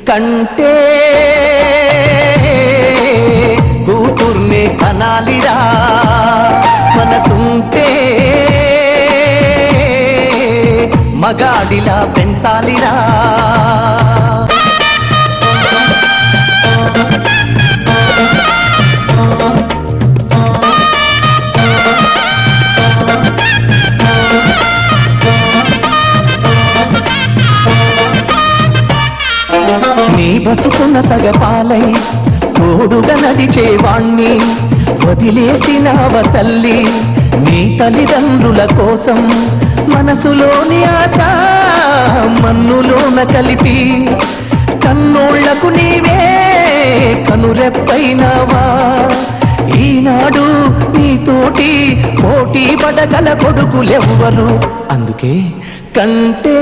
కంటే కూతుర్నే కనాలిరా మనసుంటే మగాడిలా పెంచాలిరా నీ బతుకున్న సగపాలై తోడుగా నడిచేవాణ్ణి వదిలేసినావ తల్లి నీ తల్లిదండ్రుల కోసం మనసులోని ఆశ మన్నులోన కలిపి కన్నోళ్లకు నీవే కనురెప్పైనావా ఈనాడు నీతోటి పోటీ పడగల కొడుకులెవ్వరు అందుకే కంటే